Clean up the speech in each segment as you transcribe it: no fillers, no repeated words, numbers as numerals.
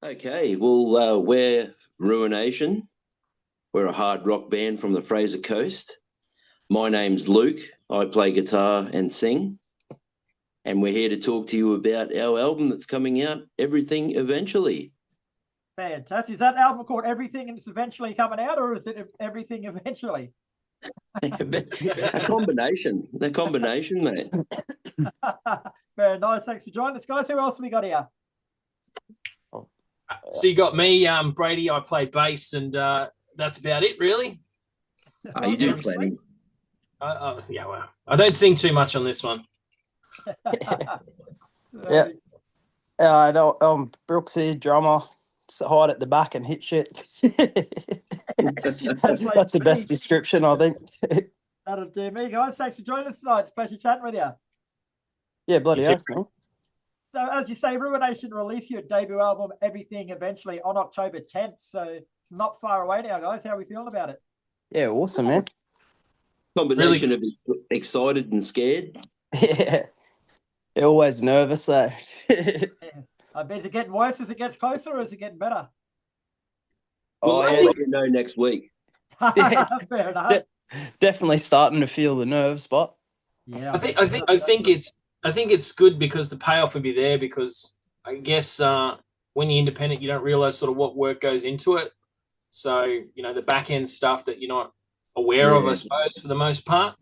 Okay, well, we're Ruination. We're a hard rock band from the Fraser Coast. My name's Luke. I play guitar and sing. And we're here to talk to you about our album that's coming out, Everything Eventually. Fantastic. Is that album called Everything and it's eventually coming out, or is it Everything Eventually? A combination, mate. Very nice. Thanks for joining us, guys. Who else have we got here? So you got me, Brady. I play bass, and that's about it, really. Oh, you do plenty. Yeah, well, I don't sing too much on this one. Yeah. I'm Brooks here, drummer. Hide at the back and hit shit. That's the best description, I think. That'll do me, guys. Thanks for joining us tonight. It's a pleasure chatting with you. Yeah, bloody hell. So, as you say, Ruination released your debut album, Everything Eventually, on October 10th. So it's not far away now, guys. How are we feeling about it? Yeah, awesome, man. Combination of excited and scared. Yeah. You're always nervous, though. Is it getting worse as it gets closer, or is it getting better? Well, I'll let you know next week. Fair enough. Definitely starting to feel the nerves, but yeah, I think it's good because the payoff will be there. Because I guess when you're independent, you don't realize sort of what work goes into it. So the back end stuff that you're not aware of, I suppose, for the most part.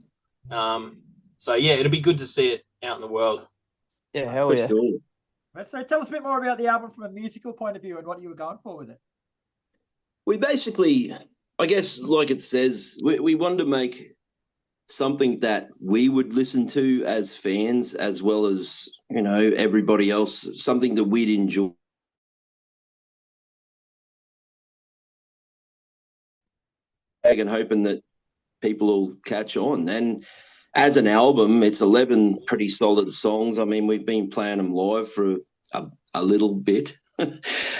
So yeah, it'll be good to see it out in the world. Yeah, hell yeah. Sure. So tell us a bit more about the album from a musical point of view and what you were going for with it. We basically, I guess, like it says, we wanted to make something that we would listen to as fans, as well as, everybody else, something that we'd enjoy. And hoping that people will catch on. And as an album, it's 11 pretty solid songs. I mean, we've been playing them live for a little bit.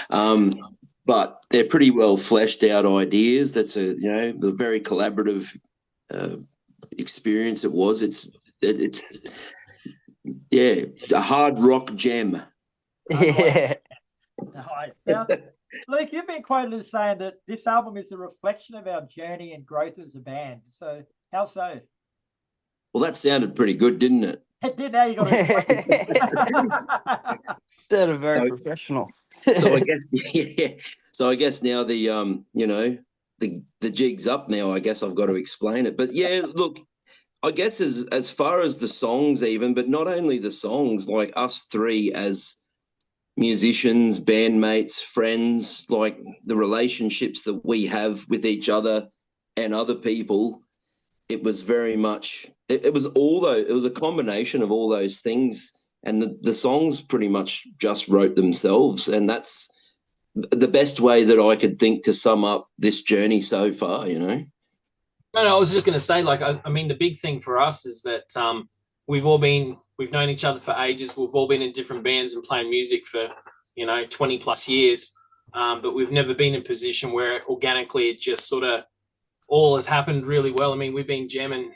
But they're pretty well fleshed out ideas. That's a very collaborative experience. It was. It's a hard rock gem. Yeah. Nice. Now, Luke, you've been quoted as saying that this album is a reflection of our journey and growth as a band. So, how so? Well, that sounded pretty good, didn't it? It did. Now you got to. They're very professional. So I guess now the jig's up now. I guess I've got to explain it. But yeah, look, I guess as far as the songs even, but not only the songs, like us three as musicians, bandmates, friends, like the relationships that we have with each other and other people, it was very much, it was a combination of all those things, and the songs pretty much just wrote themselves. And that's the best way that I could think to sum up this journey so far, No, I was just going to say, I mean, the big thing for us is that we've known each other for ages. We've all been in different bands and playing music for, 20 plus years. But we've never been in a position where organically it just sort of all has happened really well. I mean, we've been jamming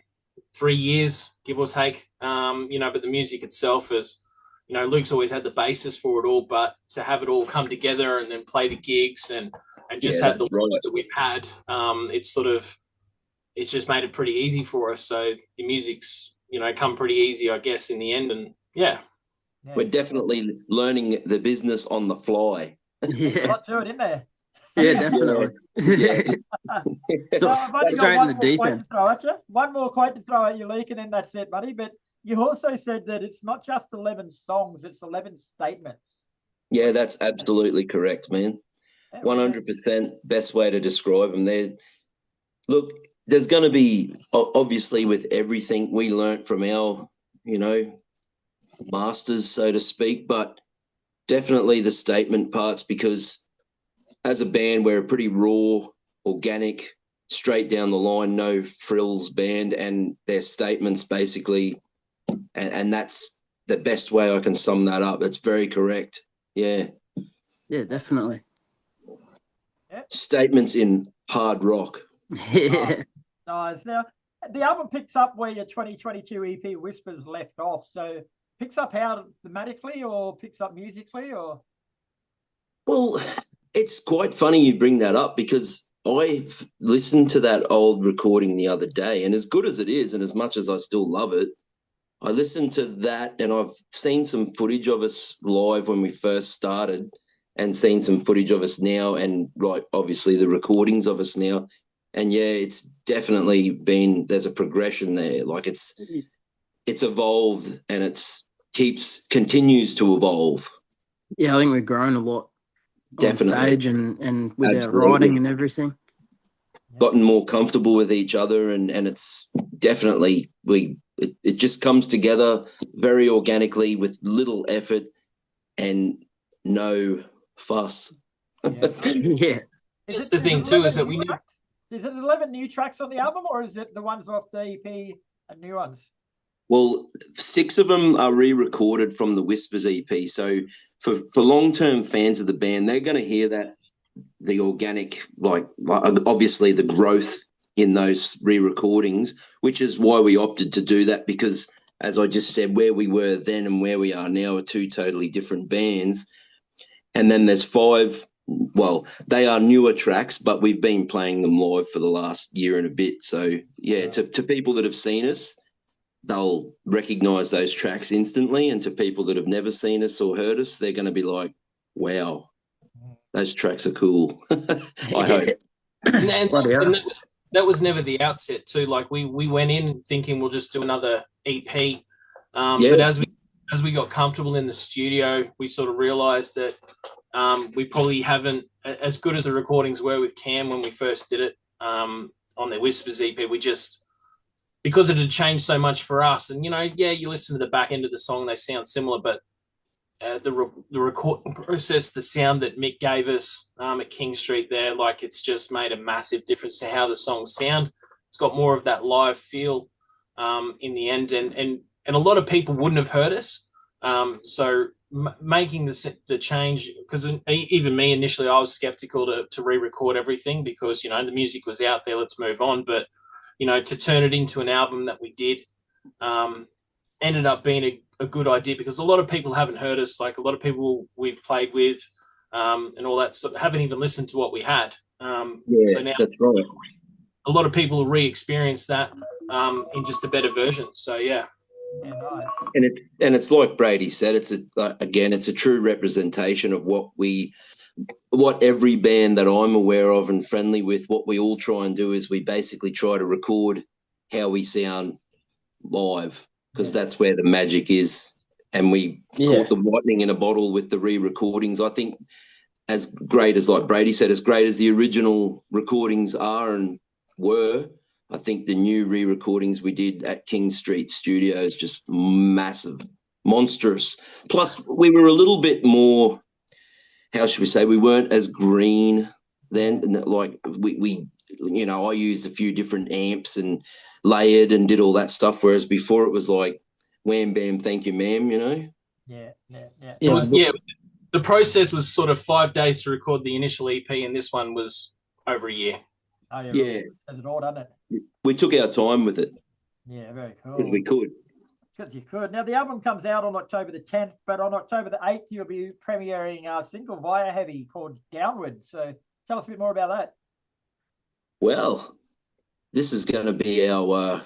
3 years, give or take, but the music itself is, Luke's always had the basis for it all, but to have it all come together and then play the gigs and just have the launch that we've had, it's just made it pretty easy for us. So the music's, come pretty easy, I guess, in the end. And yeah. We're definitely learning the business on the fly. Yeah. A lot to it, isn't there? Yeah, definitely. Straight in the deep end. One more quote to throw at you, Luke, and then that's it, buddy. But you also said that it's not just 11 songs, it's 11 statements. Yeah, that's absolutely correct, man. 100% best way to describe them. Look, there's going to be, obviously, with everything we learnt from our, masters, so to speak, but definitely the statement parts, because as a band, we're a pretty raw, organic, straight down the line, no frills band, and their statements basically, and that's the best way I can sum that up. That's very correct. Yeah. Yeah, definitely. Statements in hard rock. Yeah. Nice. Now, the album picks up where your 2022 EP Whispers left off. So, picks up how thematically, or picks up musically, or? Well, it's quite funny you bring that up because I've listened to that old recording the other day, and as good as it is, and as much as I still love it, I listened to that and I've seen some footage of us live when we first started and seen some footage of us now and like obviously the recordings of us now. And yeah, it's definitely been there's a progression there. Like it's evolved and continues to evolve. Yeah, I think we've grown a lot Definitely. on stage and with Absolutely. our writing and everything. Gotten more comfortable with each other and it's definitely it just comes together very organically with little effort and no fuss. Yeah. That's the thing too, is that we know. Is it 11 new tracks on the album, or is it the ones off the EP and new ones? Well, 6 of them are re-recorded from the Whispers EP. So for long-term fans of the band, they're going to hear that the organic, like obviously the growth in those re-recordings, which is why we opted to do that because, as I just said, where we were then and where we are now are 2 totally different bands. And then there's 5, well, they are newer tracks, but we've been playing them live for the last year and a bit. So, yeah, to people that have seen us, they'll recognise those tracks instantly. And to people that have never seen us or heard us, they're going to be like, wow, those tracks are cool. I hope. And that was never the outset too. Like we went in thinking we'll just do another EP. But as we got comfortable in the studio, we sort of realised that we probably haven't, as good as the recordings were with Cam when we first did it on the Whispers EP, we just, because it had changed so much for us, and you listen to the back end of the song, they sound similar, but the recording process, the sound that Mick gave us at King Street there, like it's just made a massive difference to how the songs sound. It's got more of that live feel in the end, and a lot of people wouldn't have heard us. So making the change, because even me initially, I was skeptical to re-record everything because the music was out there, let's move on. But to turn it into an album that we did ended up being a good idea because a lot of people haven't heard us. Like a lot of people we've played with and all that sort of haven't even listened to what we had. So now that's right. A lot of people will re-experience that in just a better version. So yeah. Yeah, nice. And it's like Brady said, it's a true representation of what every band that I'm aware of and friendly with, what we all try and do is we basically try to record how we sound live because that's where the magic is. And we caught the lightning in a bottle with the re-recordings. I think as great as, like Brady said, as great as the original recordings are and were, I think the new re-recordings we did at King Street Studios just massive, monstrous. Plus, we were a little bit more, how should we say, we weren't as green then. Like we I used a few different amps and layered and did all that stuff, whereas before it was like wham, bam, thank you, ma'am, Yeah. It was, the process was sort of 5 days to record the initial EP, and this one was over a year. Oh, yeah. Says it all, doesn't it? We took our time with it. Yeah, very cool. Because we could. Because you could. Now, the album comes out on October the 10th, but on October the 8th, you'll be premiering a single via Heavy called Downward. So tell us a bit more about that. Well, this is going to be our,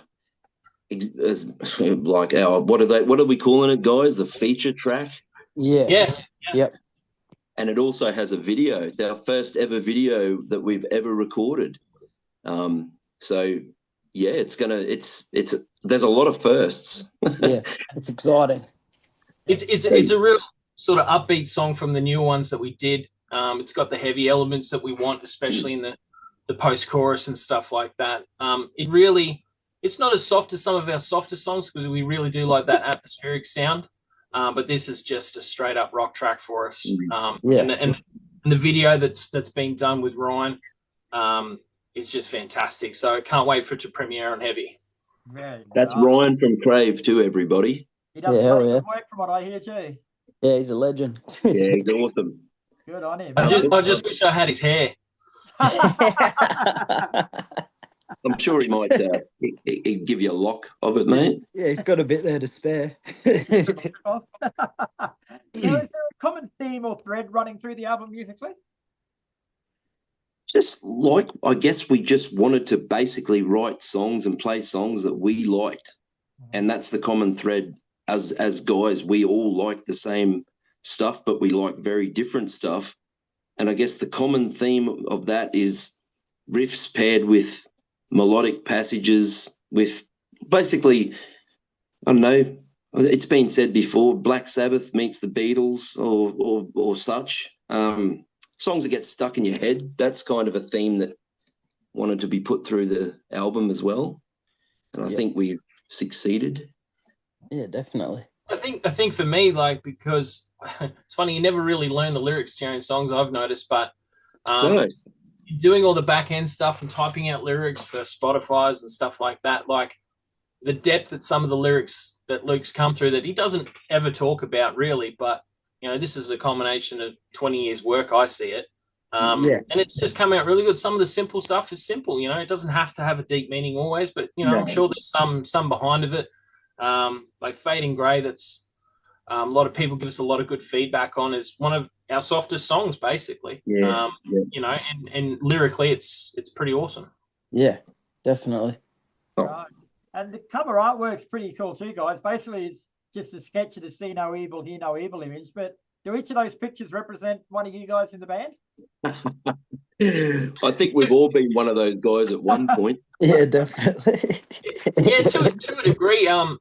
like our, what are we calling it, guys? The feature track? Yeah. And it also has a video. It's our first ever video that we've ever recorded. So yeah, there's a lot of firsts. Yeah, it's exciting. It's a real sort of upbeat song from the newer ones that we did. It's got the heavy elements that we want, especially in the post-chorus and stuff like that. It's not as soft as some of our softer songs because we really do like that atmospheric sound. But this is just a straight up rock track for us. And the video that's been done with Ryan, it's just fantastic. So I can't wait for it to premiere on Heavy. That's Ryan from Crave too, everybody. He does good work from what I hear too. Yeah, he's a legend. Yeah, he's awesome. Good on him. I just wish I had his hair. I'm sure he might he'd give you a lock of it, mate. Yeah, he's got a bit there to spare. Now, is there a common theme or thread running through the album musically? Just like, I guess we just wanted to basically write songs and play songs that we liked. And that's the common thread. As guys, we all like the same stuff, but we like very different stuff. And I guess the common theme of that is riffs paired with melodic passages, with basically, I don't know, it's been said before, Black Sabbath meets the Beatles or such. Songs that get stuck in your head. That's kind of a theme that wanted to be put through the album as well. And I think we succeeded. Yeah, definitely. I think for me, like, because it's funny, you never really learn the lyrics to your own songs, I've noticed, but doing all the back end stuff and typing out lyrics for Spotify's and stuff like that, like the depth that some of the lyrics that Luke's come through that he doesn't ever talk about really, but this is a culmination of 20 years work. I see it. And it's just come out really good. Some of the simple stuff is simple, it doesn't have to have a deep meaning always, but I'm sure there's some behind of it. Like Fading Grey, that's a lot of people give us a lot of good feedback on, is one of our softest songs basically. And lyrically it's pretty awesome. Yeah, definitely. Right. And the cover artwork's pretty cool too, guys. Basically it's just a sketch of the see no evil, hear no evil image, but do each of those pictures represent one of you guys in the band? I think we've all been one of those guys at one point. Yeah, definitely. Yeah, to a degree. Our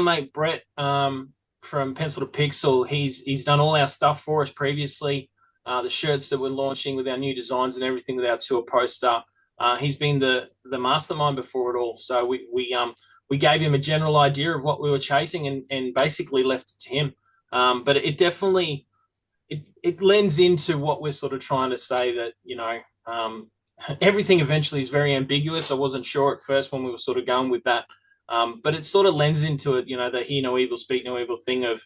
mate Brett from Pencil to Pixel, he's done all our stuff for us previously. The shirts that we're launching with our new designs and everything with our tour poster. He's been the mastermind before it all. So we gave him a general idea of what we were chasing and basically left it to him. But it definitely it lends into what we're sort of trying to say, that everything eventually is very ambiguous. I wasn't sure at first when we were sort of going with that, but it sort of lends into it, the hear no evil, speak no evil thing of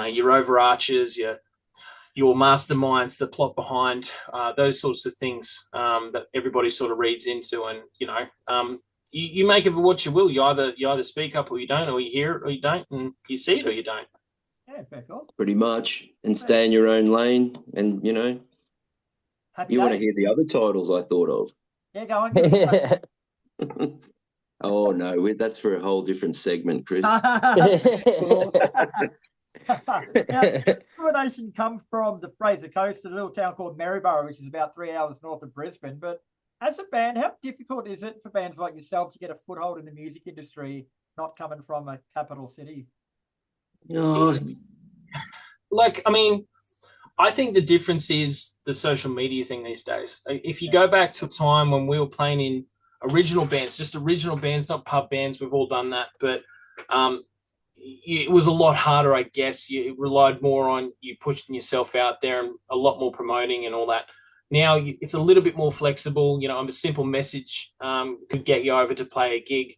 your overarchers, your masterminds, the plot behind those sorts of things that everybody sort of reads into, and you make of it what you will. You either speak up or you don't, or you hear it or you don't, and you see it or you don't. Yeah, fair cool. Pretty much, and stay in your own lane, and Happy you want to days. hear the other titles I thought of. Yeah, go on. Oh no, that's for a whole different segment, Chris. Now, Ruination come from the Fraser Coast, a little town called Maryborough, which is about 3 hours north of Brisbane. But as a band, how difficult is it for bands like yourself to get a foothold in the music industry, not coming from a capital city? Oh, I think the difference is the social media thing these days. If you go back to a time when we were playing in original bands, just original bands, not pub bands, we've all done that, but it was a lot harder, I guess. You relied more on you pushing yourself out there and a lot more promoting and all that. Now it's a little bit more flexible. A simple message could get you over to play a gig.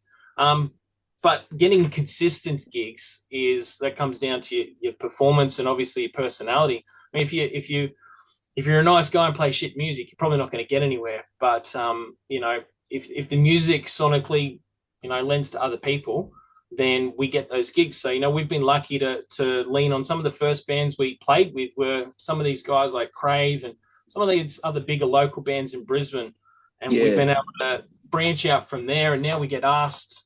But getting consistent gigs that comes down to your performance and obviously your personality. I mean, if you're a nice guy and play shit music, you're probably not going to get anywhere. But if the music sonically, lends to other people, then we get those gigs. So we've been lucky to lean on some of the first bands we played with were some of these guys like Crave and some of these other bigger local bands in Brisbane, and we've been able to branch out from there. And now we get asked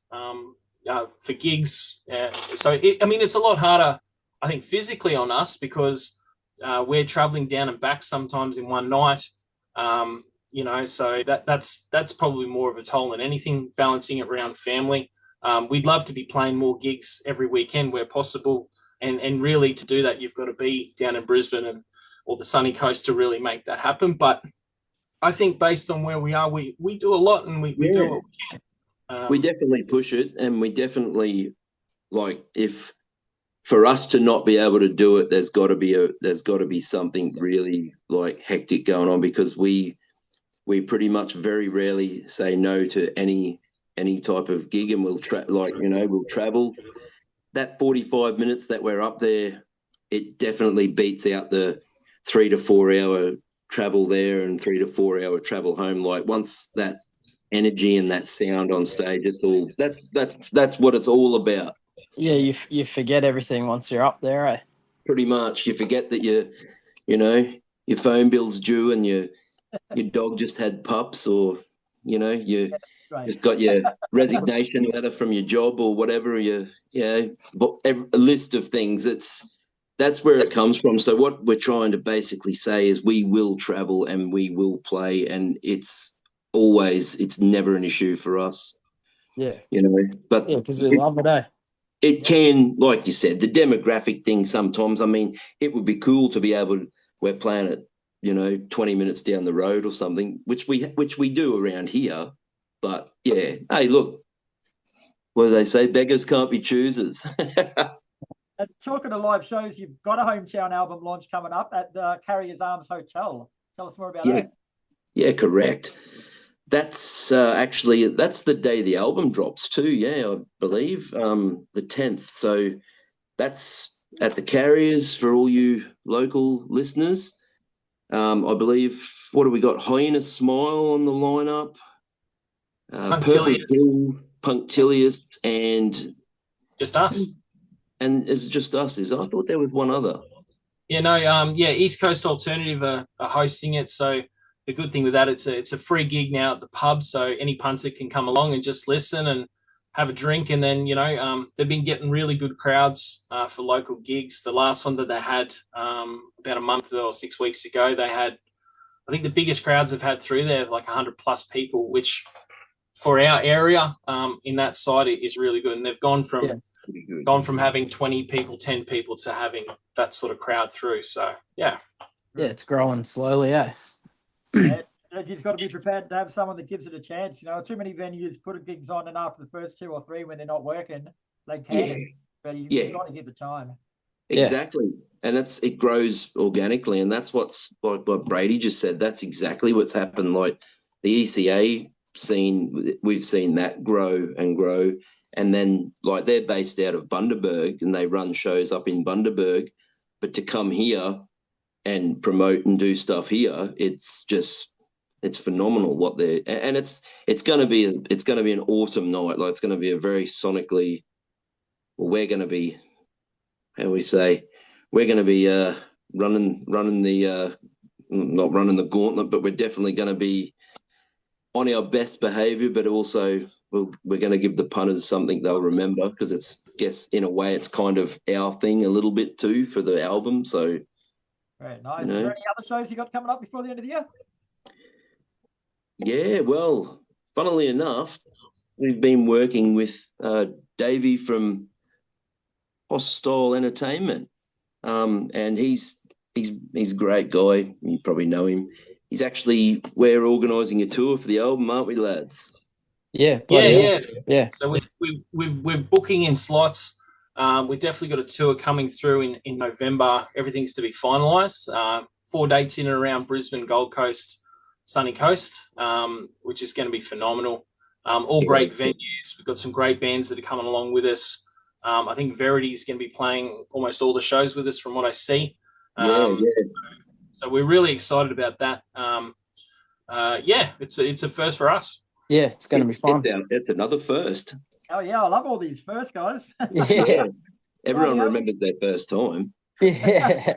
for gigs. It's a lot harder, I think, physically on us because we're traveling down and back sometimes in one night. So that's probably more of a toll than anything, balancing it around family. We'd love to be playing more gigs every weekend where possible. And really to do that, you've got to be down in Brisbane or the sunny coast to really make that happen. But I think based on where we are, we do a lot and we do what we can. We definitely push it, and we definitely if for us to not be able to do it, there's got to be something really hectic going on, because we pretty much very rarely say no to any type of gig, and we'll travel. That 45 minutes that we're up there, it definitely beats out the 3 to 4 hour travel there and 3 to 4 hour travel home. Once that energy and that sound on stage, it's all that's what it's all about. Yeah, you forget everything once you're up there, eh? pretty much. You forget that your phone bill's due and your dog just had pups, or you just got your resignation letter from your job or whatever. A list of things. That's where it comes from. So what we're trying to basically say is we will travel and we will play, and it's never an issue for us. Yeah. But yeah, because we love it, eh? it can, like you said, the demographic thing sometimes. I mean, it would be cool to be able to, we're playing it, 20 minutes down the road or something, which we do around here. But yeah, hey, look, what do they say? Beggars can't be choosers. And talking of live shows, you've got a hometown album launch coming up at the Carriers Arms Hotel. Tell us more about that. Yeah, correct. That's actually the day the album drops too. Yeah, I believe the 10th. So that's at the Carriers for all you local listeners. I believe, what have we got? Hyena Smile on the lineup. Purple Hill, Punctilious, and just us. And is it just us? I thought there was one other. Yeah, no, East Coast Alternative are hosting it. So the good thing with that, it's a free gig now at the pub. So any punter can come along and just listen and have a drink. And then, they've been getting really good crowds for local gigs. The last one that they had about a month or 6 weeks ago, they had, I think the biggest crowds they've had through there, like 100 plus people, which for our area in that side is really good. And they've gone from having 20 people, 10 people to having that sort of crowd through. So, yeah. Yeah, it's growing slowly, eh? Yeah, you've got to be prepared to have someone that gives it a chance. Too many venues put gigs on, and after the first 2 or 3, when they're not working, they can. Yeah. But you've got to give it time. Exactly. And it grows organically. And that's what Brady just said. That's exactly what's happened. Like the ECA scene, we've seen that grow and grow. And then, like, they're based out of Bundaberg and they run shows up in Bundaberg. But to come here and promote and do stuff here, it's phenomenal what they're, and it's going to be an awesome night. Like, it's going to be a very sonically, we're going to be, how we say, we're going to be running the not running the gauntlet, but we're definitely going to be on our best behavior, but also we're going to give the punters something they'll remember, because it's, I guess, in a way, it's kind of our thing a little bit too for the album. So, very nice. Is there any other shows you got coming up before the end of the year? Yeah, well, funnily enough, we've been working with Davey from Hostile Entertainment, and he's a great guy. You probably know him. We're organising a tour for the album, aren't we, lads? Yeah. So we're booking in slots. We definitely got a tour coming through in November. Everything's to be finalised. 4 dates in and around Brisbane, Gold Coast, Sunny Coast, which is going to be phenomenal. All great venues. We've got some great bands that are coming along with us. I think Verity is going to be playing almost all the shows with us from what I see. So we're really excited about that. It's a first for us. Yeah, it's going to be fun. It's another first. Oh, yeah, I love all these first, guys. Yeah. Everyone remembers their first time. Yeah.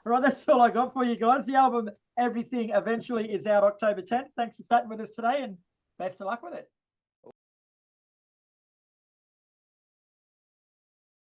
Right, that's all I got for you guys. The album Everything Eventually is out October 10th. Thanks for chatting with us today, and best of luck with it.